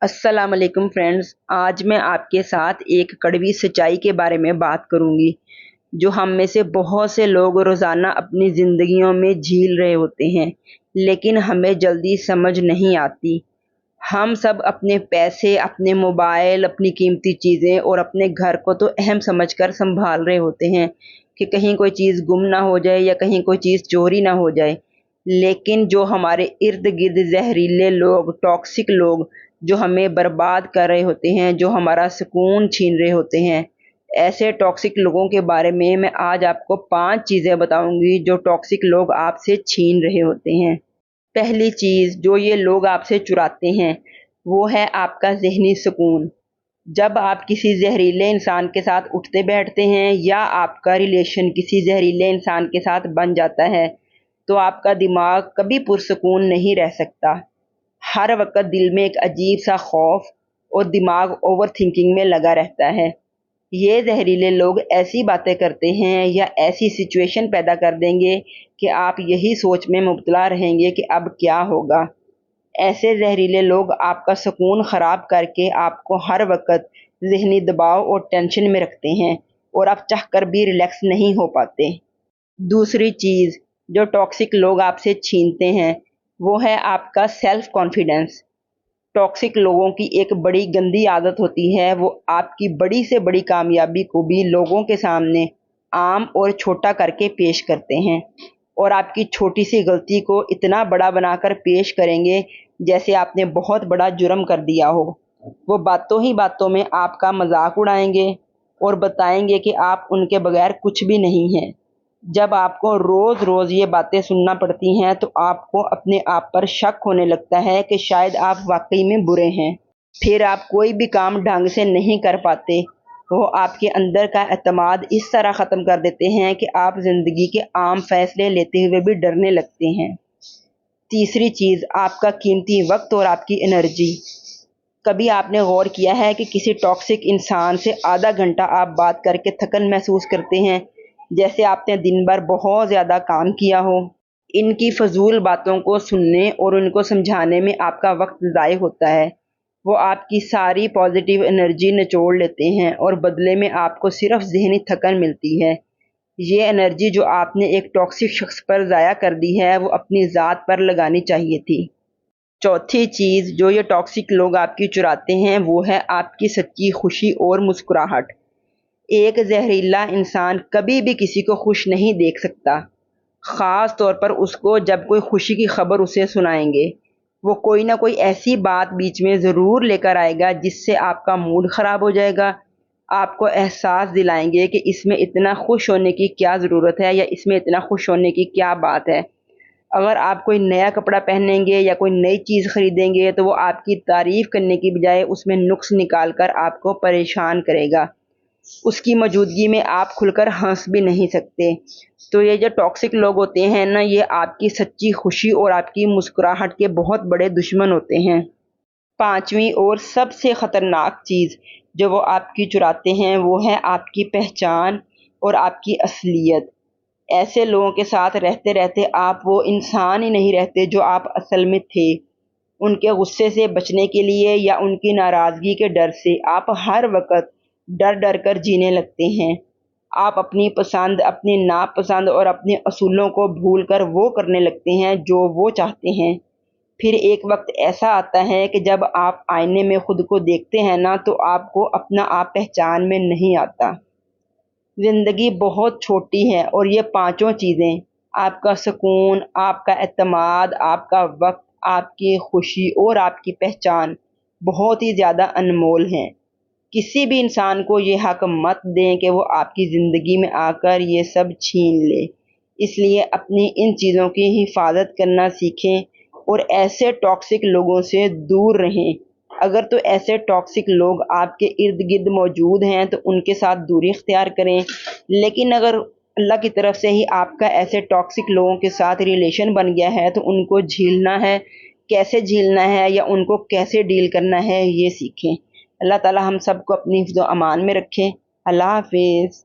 السلام علیکم فرینڈز، آج میں آپ کے ساتھ ایک کڑوی سچائی کے بارے میں بات کروں گی جو ہم میں سے بہت سے لوگ روزانہ اپنی زندگیوں میں جھیل رہے ہوتے ہیں، لیکن ہمیں جلدی سمجھ نہیں آتی۔ ہم سب اپنے پیسے، اپنے موبائل، اپنی قیمتی چیزیں اور اپنے گھر کو تو اہم سمجھ کر سنبھال رہے ہوتے ہیں کہ کہیں کوئی چیز گم نہ ہو جائے یا کہیں کوئی چیز چوری نہ ہو جائے، لیکن جو ہمارے ارد گرد زہریلے لوگ، ٹاکسک لوگ جو ہمیں برباد کر رہے ہوتے ہیں، جو ہمارا سکون چھین رہے ہوتے ہیں، ایسے ٹاکسک لوگوں کے بارے میں آج آپ کو 5 چیزیں بتاؤں گی جو ٹاکسک لوگ آپ سے چھین رہے ہوتے ہیں۔ پہلی چیز جو یہ لوگ آپ سے چراتے ہیں وہ ہے آپ کا ذہنی سکون۔ جب آپ کسی زہریلے انسان کے ساتھ اٹھتے بیٹھتے ہیں یا آپ کا ریلیشن کسی زہریلے انسان کے ساتھ بن جاتا ہے تو آپ کا دماغ کبھی پرسکون نہیں رہ سکتا۔ ہر وقت دل میں ایک عجیب سا خوف اور دماغ اوور تھنکنگ میں لگا رہتا ہے۔ یہ زہریلے لوگ ایسی باتیں کرتے ہیں یا ایسی سچویشن پیدا کر دیں گے کہ آپ یہی سوچ میں مبتلا رہیں گے کہ اب کیا ہوگا۔ ایسے زہریلے لوگ آپ کا سکون خراب کر کے آپ کو ہر وقت ذہنی دباؤ اور ٹینشن میں رکھتے ہیں اور آپ چاہ کر بھی ریلیکس نہیں ہو پاتے۔ دوسری چیز جو ٹاکسک لوگ آپ سے چھینتے ہیں وہ ہے آپ کا سیلف کانفیڈنس۔ ٹاکسک لوگوں کی ایک بڑی گندی عادت ہوتی ہے، وہ آپ کی بڑی سے بڑی کامیابی کو بھی لوگوں کے سامنے عام اور چھوٹا کر کے پیش کرتے ہیں اور آپ کی چھوٹی سی غلطی کو اتنا بڑا بنا کر پیش کریں گے جیسے آپ نے بہت بڑا جرم کر دیا ہو۔ وہ باتوں ہی باتوں میں آپ کا مذاق اڑائیں گے اور بتائیں گے کہ آپ ان کے بغیر کچھ بھی نہیں ہیں۔ جب آپ کو روز روز یہ باتیں سننا پڑتی ہیں تو آپ کو اپنے آپ پر شک ہونے لگتا ہے کہ شاید آپ واقعی میں برے ہیں۔ پھر آپ کوئی بھی کام ڈھنگ سے نہیں کر پاتے۔ وہ آپ کے اندر کا اعتماد اس طرح ختم کر دیتے ہیں کہ آپ زندگی کے عام فیصلے لیتے ہوئے بھی ڈرنے لگتے ہیں۔ تیسری چیز آپ کا قیمتی وقت اور آپ کی انرجی۔ کبھی آپ نے غور کیا ہے کہ کسی ٹاکسک انسان سے آدھا گھنٹہ آپ بات کر کے تھکن محسوس کرتے ہیں، جیسے آپ نے دن بھر بہت زیادہ کام کیا ہو۔ ان کی فضول باتوں کو سننے اور ان کو سمجھانے میں آپ کا وقت ضائع ہوتا ہے۔ وہ آپ کی ساری پازیٹیو انرجی نچوڑ لیتے ہیں اور بدلے میں آپ کو صرف ذہنی تھکن ملتی ہے۔ یہ انرجی جو آپ نے ایک ٹاکسک شخص پر ضائع کر دی ہے وہ اپنی ذات پر لگانی چاہیے تھی۔ چوتھی چیز جو یہ ٹاکسک لوگ آپ کی چراتے ہیں وہ ہے آپ کی سچی خوشی اور مسکراہٹ۔ ایک زہریلا انسان کبھی بھی کسی کو خوش نہیں دیکھ سکتا، خاص طور پر اس کو جب کوئی خوشی کی خبر اسے سنائیں گے۔ وہ کوئی نہ کوئی ایسی بات بیچ میں ضرور لے کر آئے گا جس سے آپ کا موڈ خراب ہو جائے گا۔ آپ کو احساس دلائیں گے کہ اس میں اتنا خوش ہونے کی کیا ضرورت ہے یا اس میں اتنا خوش ہونے کی کیا بات ہے۔ اگر آپ کوئی نیا کپڑا پہنیں گے یا کوئی نئی چیز خریدیں گے تو وہ آپ کی تعریف کرنے کی بجائے اس میں نقص نکال کر آپ کو پریشان کرے گا۔ اس کی موجودگی میں آپ کھل کر ہنس بھی نہیں سکتے۔ تو یہ جو ٹاکسک لوگ ہوتے ہیں نا، یہ آپ کی سچی خوشی اور آپ کی مسکراہٹ کے بہت بڑے دشمن ہوتے ہیں۔ پانچویں اور سب سے خطرناک چیز جو وہ آپ کی چراتے ہیں وہ ہے آپ کی پہچان اور آپ کی اصلیت۔ ایسے لوگوں کے ساتھ رہتے رہتے آپ وہ انسان ہی نہیں رہتے جو آپ اصل میں تھے۔ ان کے غصے سے بچنے کے لیے یا ان کی ناراضگی کے ڈر سے آپ ہر وقت ڈر ڈر کر جینے لگتے ہیں۔ آپ اپنی پسند، اپنی ناپسند اور اپنے اصولوں کو بھول کر وہ کرنے لگتے ہیں جو وہ چاہتے ہیں۔ پھر ایک وقت ایسا آتا ہے کہ جب آپ آئینے میں خود کو دیکھتے ہیں نا تو آپ کو اپنا آپ پہچان میں نہیں آتا۔ زندگی بہت چھوٹی ہے اور یہ پانچوں چیزیں، آپ کا سکون، آپ کا اعتماد، آپ کا وقت، آپ کی خوشی اور آپ کی پہچان بہت ہی زیادہ انمول ہیں۔ کسی بھی انسان کو یہ حق مت دیں کہ وہ آپ کی زندگی میں آ کر یہ سب چھین لے۔ اس لیے اپنی ان چیزوں کی حفاظت کرنا سیکھیں اور ایسے ٹاکسک لوگوں سے دور رہیں۔ اگر تو ایسے ٹاکسک لوگ آپ کے ارد گرد موجود ہیں تو ان کے ساتھ دوری اختیار کریں، لیکن اگر اللہ کی طرف سے ہی آپ کا ایسے ٹاکسک لوگوں کے ساتھ ریلیشن بن گیا ہے تو ان کو جھیلنا ہے، کیسے جھیلنا ہے یا ان کو کیسے ڈیل کرنا ہے یہ سیکھیں۔ اللہ تعالی ہم سب کو اپنی حفظ و امان میں رکھیں۔ اللہ حافظ۔